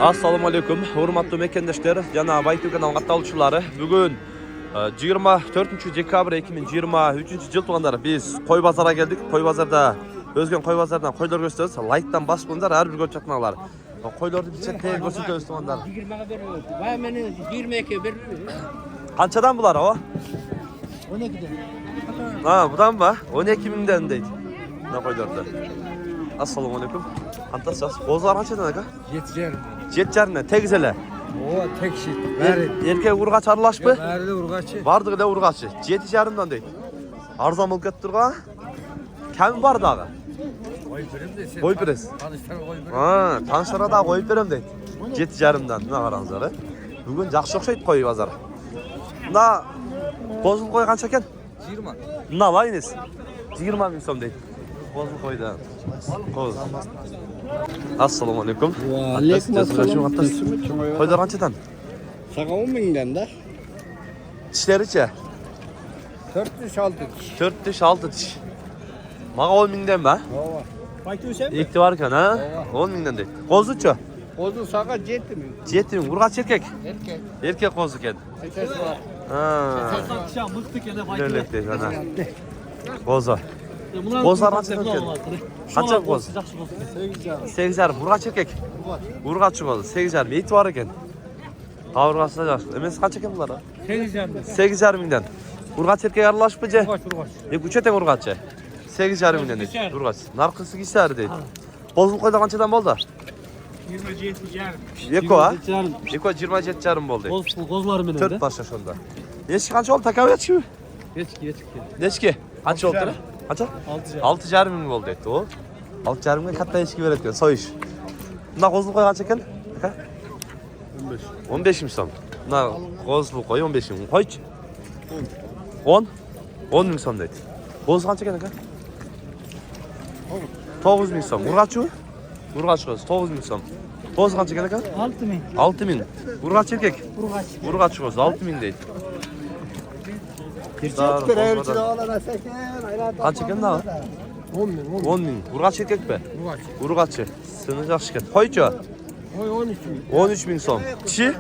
Assalamu alaikum, hurmatly mekendeşler, jana Baytu kanal katılımcıları. Bugün 24 dekabr 2023 yıl tuğanlar biz koy bazara geldik. Koy bazarda özgen koy bazardan koylar gösteriyoruz. Like'tan basqınlar her bir görçatmalar. Koyları bir çeteye gösteriyoruz tuğanlar. 20'ye veriyor. Vay meni 22'ye veriyor. Kançadan bular o? 12'den. Ha, budan mı? 12 binden deydi. Ne koylarda? Assalamu alaikum. Antasas. Bozlar kançadan aga? 7'yer. Jetjarne tegizele. O tek şey. Erkek urgaç aralaş mı? Verdi urgaçı. Vardı da urgaçı. 7,5'dan deydi. Arzan bol kettirga. Kim var dağı? Koy birim de sen. Koy biriz. Tanışlar koy birim. Ha, tanışlara da koyup berem deydi. 7,5'dan ne qaranızlar? Bugün жақсы okşaydı koy bazar. Na bozul koy kança eken? 20. Na layınız. 20 bin som deydi. Bozul koyda. Koz. Assalamu alaikum. Wa alaikum assalam. Koyda kançadan? Sağa 10 mingden da. Dişleriçe? 406 kişi. 4 diş 6 diş. Mağa 10 binden mi? Ova. Baytu sen mi? İlk de varken ha? 10 binden değil. Kozuçu? Kozu sağa 7 mi? 7 bin. Urgaç erkek? Erkek. Erkek kozu ken. Ses var. Ha. Satışa mıktık ya da fayda. Öyle değil ana. Kozu. Kozlar kaçtan ken? Kaçan koz? 8'er. Urgaç erkek? Urgaç kozu. 8'er. Meyit var eken. Kavurgasına yaşlı. Emesi kaç eken bunlar ha? 8'er binden. Urgaç erkek aralaş mı ce? Üçeten urgaçı. 8,5 binden değil. Urgaç. Narkısı giser değil. Bozul koyda kançadan boldu? 27 Eko ha? Eko 27,5 boldu. Kozlar mı 4 başa şonda. Neçki kança oldu takav yetki mi? Yetki. Neçki? Kança oldu? Kança? 6,5 bin boldu etti o. 6,5 bin katta eşki veretken soyuş. Bunda kozul koy kança eken? 15 mi son? Bunda kozul koy 15 bin. Koyç? 10 bin son deydi. Kozul kança eken? 9 bin son. Urgaç mı? Urgaç koz 9 bin son. Kozul kança eken? 6 mı? 6 bin. Urgaç erkek? Urgaç. Urgaç koz 6 bin deydi. Kaç eken daha? 10 bin. Urgaç erkek be? Urgaç. Urgaç'ı. Sınıcak şirket. Koyçu? Oy 13 mi? 13 bin son. Çişi?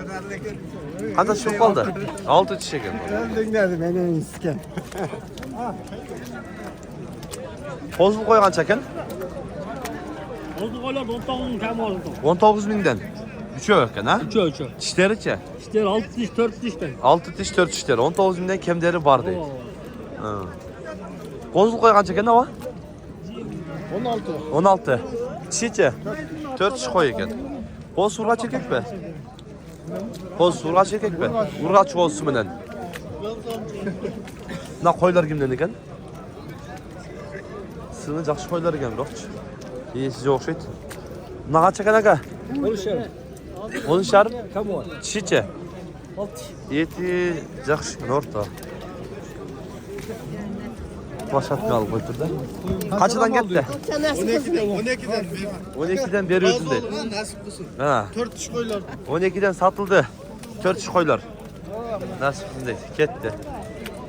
Kaç çok kaldı? 6 çiçek eken. Ben nerede beni isken. Kozul koy kança eken? Oldu koylar 19 bin kam oldu. 19 binden. 3'e ökken ha? 3'e. Dişleri çe? İşte 6 diş 4 dişten. 6 diş 4 dişleri. 19 binden kemderi var değil. Kozul koy kança eken ama? 16. 16. Çiçe? 4 diş koy eken. Koz urgaç erkek be? Koz urgaç erkek be? Urgaç kozusu menen. Na koylar kimden eken? Sını жақсы koylar eken biroq. Iyisi okşayt. Na kaç eken aga? 13'e. 10,5. Kam var? Çiçe? 6. Eti жақсы orta. Başatını alıp götürdü. Kaçıdan geldi? 12'den beri ötünde. Nasip kısın. Ha. 4 iş koylar. 12'den satıldı. 4 iş koylar. Nasıl şimdi? Gitti.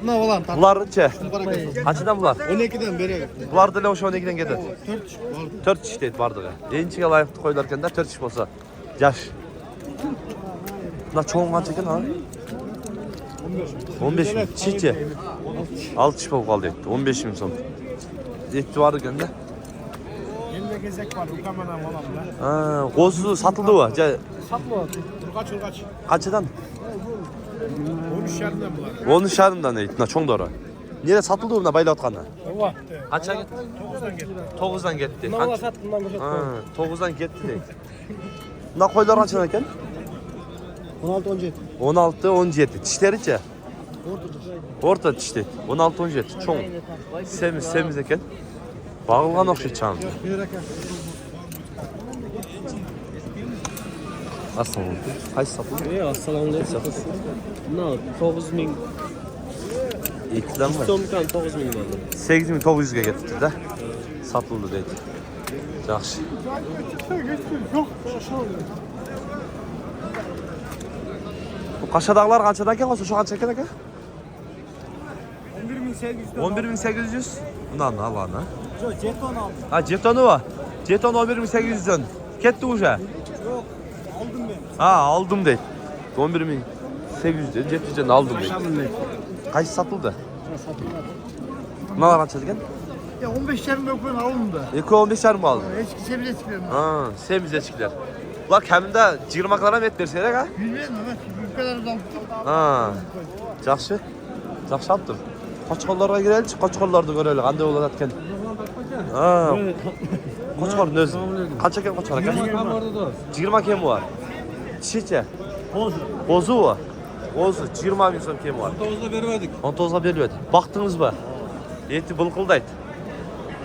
Ne olan? Bunlar çe. Kaçıdan bunlar? 12'den beri. Bunlar da leş 12'den gitti. 4 iş vardı. 4 iş deydi vardı. Ençiye layıklı koylarken de 4 iş olsa. Yaş. Buna çoğun kaç eken ha? 15 mi? Çiçe. 6 iş bol kaldı etti. 15 mi son? Etti vardı gende. Elimde gezek var. Ukamanam olan da. Ha, kozu satıldı mı? Satma. Urgaç. Kaçıdan? 13 yarından bular. 13,5'dan deydi. Na çoğun doğru. Nerede satıldı mı? Baylatkanı. Ova. Kaça gitti? 9'dan geldi. 9'dan gitti. Bundan sattım bundan boşalt. Ha, 9'dan gitti deydi. Na koylar kaçına eken? 16 17. 16, 17. Dişleri çe? Orta diş deydi. 16, 17. Çoğun. Semiz eken. Bağılgan okşayt çağın. Assalamu alaikum. Qaysi satıldı? Assalamu alaikum. Ne? 9 bin. İkiden mi? Somkan 9 bin oldu. 8.900'e getirdi de. Satıldı deydi. Yaxşı. Bu Qaşadağlar qançadan eken olsa şu qança eken aka? 11.800. 11.800. Bundan al ana. Jeton aldım. Ha jetonu var. Jeton 11.800'den. Ketdi uje. Yok. Aldım. Ha aldım deydi. 11.800'den 700'den aldım deydi. Kaç satıldı? Bunlar kaç ekan? Ya 15 yarım yok ben alındı. 2-15 mi aldın? Eski sebize çıkıyorum. Ha, semizechkiler. Ular kamida 20 et berserak ha? Bilmiyorum ama bu kadar uzak. Ha. Yaxshi. Yaxshi yaptım. Qo'chqorlarga kiraylik, qo'chqorlarni ko'raylik, qanday bo'ladi ekan. Ha. Qo'chqorni o'zi. Qancha ekan qo'chqor aka? 20 kem bor. Tishicha. Qo'zi bor. Qo'zi 20 ming so'm kem bor. 19'da bermedik. 19'ga beriladi. Baqdingizmi? Eti bilqildaydi.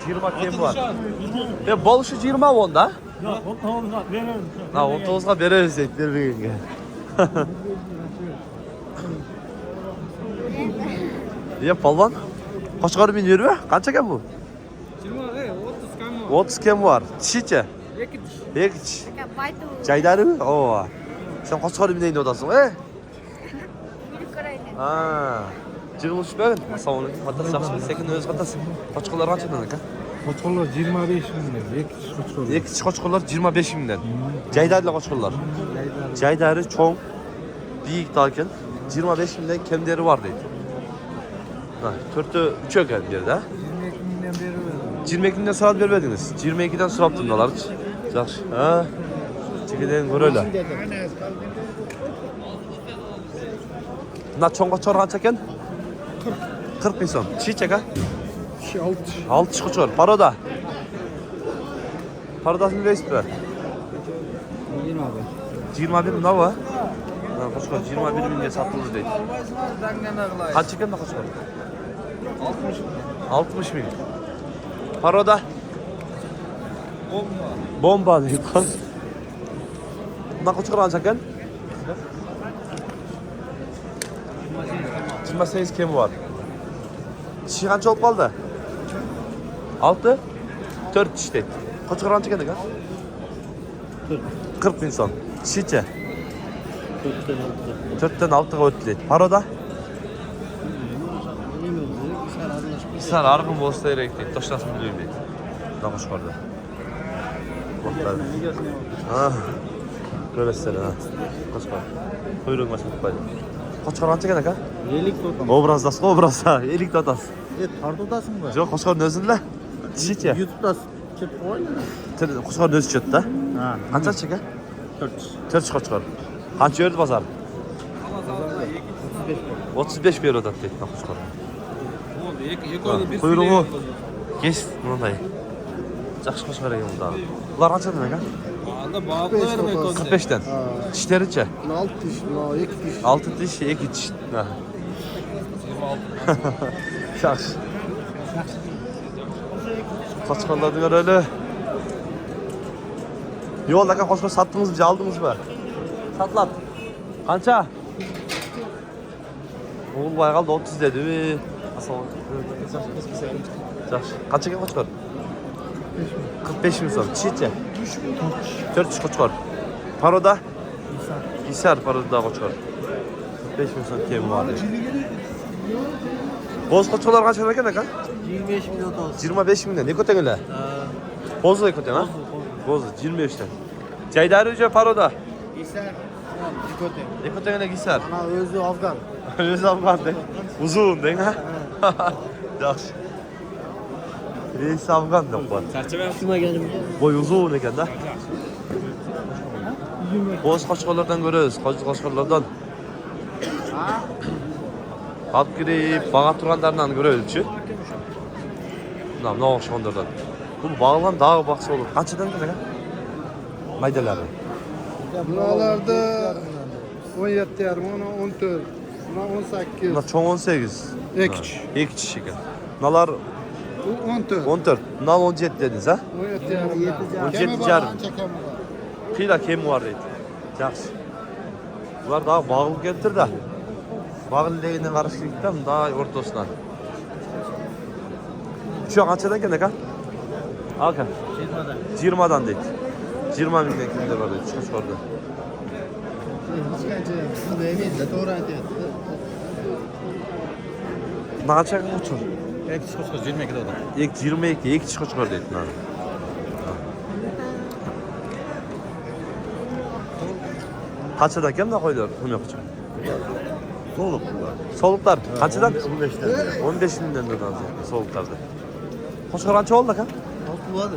20 kem bor. Bo'lishi 20 onda. Yok 19'da verelim. Ha, 19'ga bereriz deydi, bermeganga. Ya palvon. Qo'chqor men yurma. Qancha ekan bu? 30 kem bor. Tishicha. 2 tish. Baytu. Jaydarimi? Oo. Sen qo'chqor men odasan, Bilib ko'raylik. Ha. Jig'ilish bergan. Assalomu alaykum. Xatas yaxshi, sekin o'z xatas. Qo'chqorlar qanchadan aka? Qo'chqorlar 25 mingdan. 2 kishi qo'chqorlar. 2 tish qo'chqorlar 25 mingdan. Jaydarlar qo'chqorlar. Jaydari cho'ng, biyik ekan. 25 mingdan kemderi bor deydi. Ha, 4'te 3 ekan bu yerda. 22 mingdan berib 22 mingdan so'rab bermadingiz. 22 dan so'rabdim ularchi. Yaxshi. Ha. Chiqidan ko'raylik. Na cho'ng qo'chqor qancha ekan? 40 ming so'm. Tish aka? 6 tish qo'chqor. Paroda. Parodasini berasizmi? 21 ming nima? Ha, qo'chqor 21 mingga sotildi deydi. Qancha ekan qo'chqor? 60 ming. Paroda? Bomba deydi. Bundan qo'chqor qancha ekan? 28 kem bor. Tishi qancha olib qoldi? 6? 4 tish deydi. Qo'chqor qancha ekan aka? 40 ming so'm. Tishicha? 4'ten 6'ga o'tdi deydi. Paroda? Sal arg'in bo'lsa kerak deydi. Toshlasini bilmayman deydi. Bundan qo'chqorda. Ha. Ko'rasizlar ha. Qo'chqor. Quyruğuna sotib qo'ydi. Qo'chqor qancha ekan aka? 50 to'tam. Obrazdasizmi, obrazda? 50 totasiz. Tartudasыңбы? Yo'q, qo'chqorni o'zida. Tishicha? YouTube'da chep qo'ydi. Qo'chqorni o'zi chetda. Ha. Qancha cheka? 4 qo'chqor. Qancha yerda bozor? 35 berib o'tadi deydi qo'chqor. Quyrug'i kes bunday. Yaxshi qo'chqor ekan bunda. Ular qanchadan aka? Anda bağlı vermek oldu. 45dan. Tishlaricha? 6 tish, 2 tish. 6 tish, 2 tish. Ha. Yaxshi. Qo'chqorlarni ko'raylik. Yo'q, aka qo'chqor satdingizmi, aldingizmi? Satlab. Qancha? Oğul bayqaldı 30 dedi. Assalomu alaykum. Yaxshi. Qancha ekan qo'chqor? 45 ming so'm. Tishicha? 4 tish qo'chqor. Paroda? Isar paroda qo'chqor. 45 ming so'm kem bor. Bo'z qo'chqorlar qancha ekan aka? 25 ming to'tam. 25 mingdan. Ne ko'tanglar? Bo'z ko'tang ha? Bo'z 25 dan. Jaydari uja paroda. Isar. Dikote. Ne ko'tanglar Isar? Ana o'zi Afgan. O'zi Afg'onda. Uzun deng ha? Yaxshi. Reis Afg'on deb qo'ydi. Tushunmaganim. Boy uzun ekan-da. Bo'z qo'chqorlardan ko'rasiz, qo'chqorlardan. Olib kirib, bag'a turganlardan ko'raylik-chi. Mana o'xshaganlardan. Bu bag'lan dag'i baqsa olur. Qanchadan ekan? Maydalari. Bularda 17 yarim, 14, 18. Bunlar cho'ng 18. Ekiç. Ekiç ekan. Bular Bu 14. 14. Bunlar 17 dediniz ha? 17 yarim. 17 yarim. Qiyla kem bor deydi. Yaxshi. Bular daha bağlı keltir da. Bağlı deginden qarash kerak-da, daha o'rtasidan. Shu qanchadan ekan aka? Aka. 20 dan deydi. 20 mingdan kimdir bor deydi, qo'chqorda. Hech qancha bunda emas, to'g'ri aytyapti. Qancha qo'chqor? 2 tish qo'chqor 22 da. 22, 2 tish qo'chqor deydi. Kaçadan kim de koyuyor? Kim yok için? Soluk. Soluklar kaçadan? 15'ten. 15 binden de alacak soluklarda. Koçkar kaça oldu kan?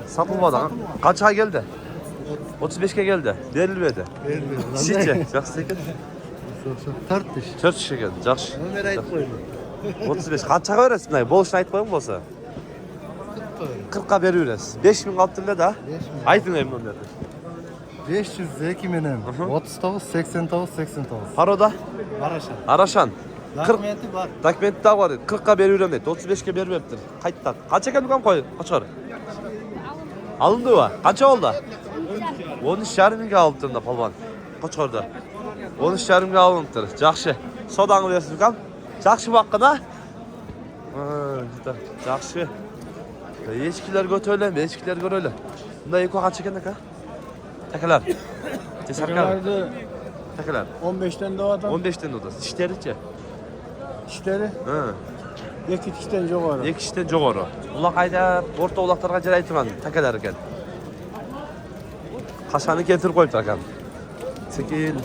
Satılmadı. Kaça geldi? 35'e geldi. Verilmedi. Sizce? Жақсы екен. 4 kişi geldi. Жақсы. 35. Қаншаға бересің мына? Болышын айтып қойың болса. 40'a бересіз. 5000 қалыптың да? Айтың ем номерді. 502 менен 39 89 89. Paroda? Araşan. Araşan. 40. Dokumenti var. Dokumenti daha var. 40'a veriyorum dedi. 35'e vermeptir. Kayıttan. Kaça geldi kan koy? Kaçar? Alındı mı? Kaça oldu? 13,5 mingga alındı palvan. Kaçarda. 13,5 mingga alındı. Жақсы. Sodаңы берсін kan. Жақсы баққына. Жақсы. Ешкілер көтөлем, ешкілер көрөлі. Bunda eko kaç ekan aka? Takalar. Tesarkar. Takalar. 15'ten doğadan 15'ten doğdu. Dişleriçe. işleri Ha. 2 kişiden жоғары. 2 kişiden жоғары. Улақ айдап, орта улақтарға жарай тұрған тәкелер екен. Қашаны келтіріп қойып тұрған. Секен.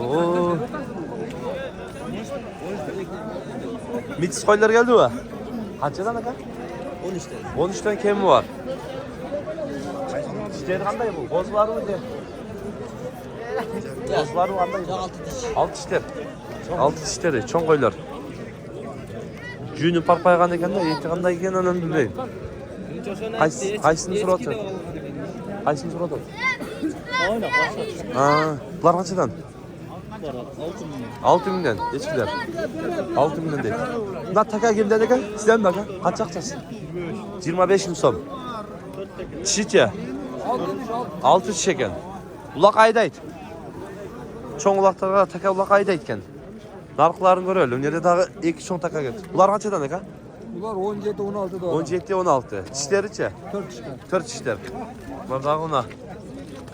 Oo. Mitis koylar geldi mi? Kaçadan aka? 13'ten. 13'ten kemi var. Dişleri qanday bu? Bozları mı de? Bozları qanday? 6 dişler. 6 dişleri, çoğun koylar. Jüyünü parpaygan ekan da, eti qanday ekanini bilmayman. Qaysini so'rayapti? Qaysini so'radi? Ha, bular qanchadan? 6 mingdan, echkilar. 6 mingdan deydi. Bunda taka kimdan ekan? Sizdan aka? Qancha aqchasi? 25 ming so'm. Tishicha? 6 tish ekan. Uloq aydaydi. Cho'ng uloqlarga taka uloq aydaydi ekan. Narxlarini ko'raylik. Bu yerda tag'i 2 cho'ng taka keldi. Bular qanchadan aka? Bunlar 17-16 dolar. 17-16. Tishlaricha? 4 çıkar. 4 tishlar. Bular ona.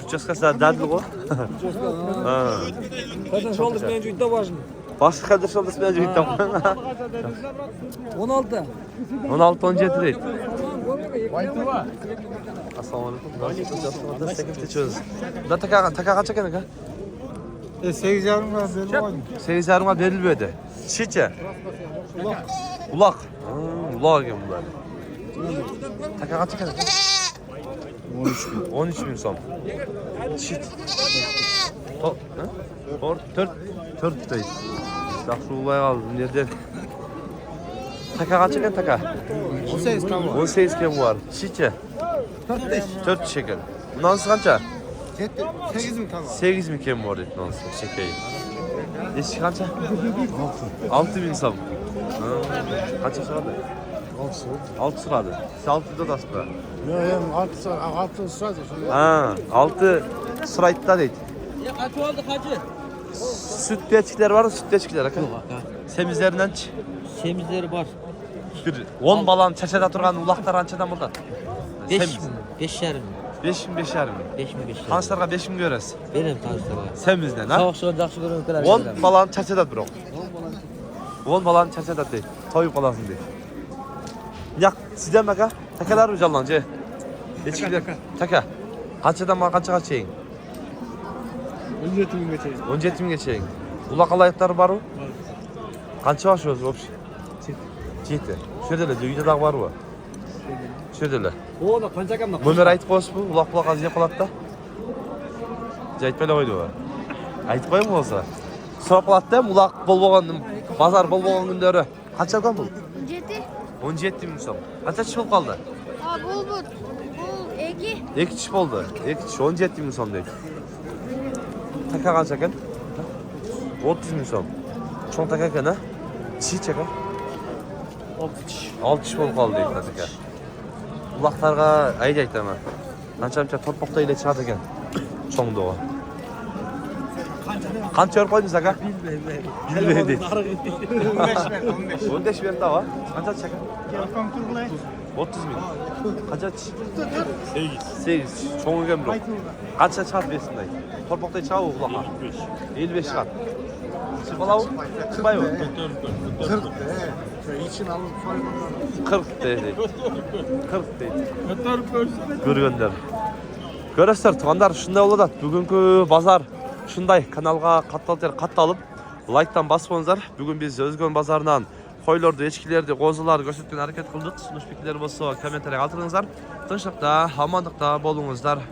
Uchastkasi dadil-ku. Ha. Zaten şu anda benim cüyde важно. Boshqa qadar sholdasi bilan jo'yib topgan. 16. 16-17 deydi. Baytıva. Assalomu alaykum. Sekin techo'z. Bunda taka qancha ekan aka? 8,5 ga berdim. 8,5 ga berilmadi. Tishicha? Uloq. Uloq ekan bular. Taka qancha ekan aka? 13 ming so'm. Tishi. 4 deydi. Yaxshi ulay qoldi bu yerda. Taka qancha ekan taka? 18 kam var. 18 kam var. Tishicha? 4 tish ekan. Bundansi qancha? 8 kam var. 8 ming kam var deydi bundansi. Shekay. Eshik qancha? 6 ming so'm. Qancha so'radi? 6 so'radi. Siz 6 dodasizmi? Yo, hem 6 sırada. Ha, 6 so'raydi deydi. Ya kaç oldu kaçı? Süt echkilar var, süt echkilar aka. Semizlerindanchi? Semizleri var. Bir 10 balani chachada turgan uloqlar qanchadan bo'ladi? 5 mi? 5 yarım. 5 ming, 5,5 ming. 5 mi 5 yarım? Qanchalarga 5 ming berasiz? Benim tanıştırma. Semizdan, ha? Savaş şöyle yaxşı görüntüler 10 balani chachada biroq. 10 balani chachada deydi. Toyib qolasin deydi. Yo'q, sizdan aka, takalar jallanchi. Echkilar taka. Qanchadan qanchaga cheying? 17 bin geçeyim. 17 minggacha. Uloq alayotlar bormi? Qancha osh o'zi общий? 7. Shu yerda uyda dog' bormi? Shu yerda. O da kanca kamda. Nomer aytib qo'yasizmi? Uloq aziyat qiladi-da. Aytmay qo'ydi u. Aytib qo'ying bo'lsa. So'rab qoladi-da, uloq bo'lmagan, bozor bo'lmagan kunlari. Qancha ekan bu? 17 ming so'm. Qancha tish bo'lib qoldi? Bu egi. 2 tish bo'ldi. 2 tish 17 ming so'm deydi. Taka qancha ekan? 30 ming so'm. Cho'ng taka ekan, ha? Tish ekan. 6 tish bo'lib qoldi deydi taka. Uloqlarga aydaydi ama. Qancha torpoqda ile chiqadi ekan. Cho'ngda o. Qancha yorib qo'ydingiz aka? Bilmaydi. 15 berdi va. Qancha chaka? 30 ming. Qancha? 8. Cho'ng ekan biroq. Qancha chiqadi bersinday? Torpoqda chiqadi uloqqa. 55 chiqadi. Chiqalav? Chiqmaymi? 40. İçin alıp soygunlar. 40 deydi. 40 deydi. Görgönler. Görəsizler, tuğanlar, şunday oladı. Bugünkü bazar Ушундай каналга катталып лайктан баспаңыздар. Бүгүн биз Өзгөн базарынан койлорду, эчкилерди, козуларды көрсөткөн аракет кылдык. Сунуш пикирлер болсо комментарий калтырыңыздар. Тынчтыкта, амандыкта болуңуздар.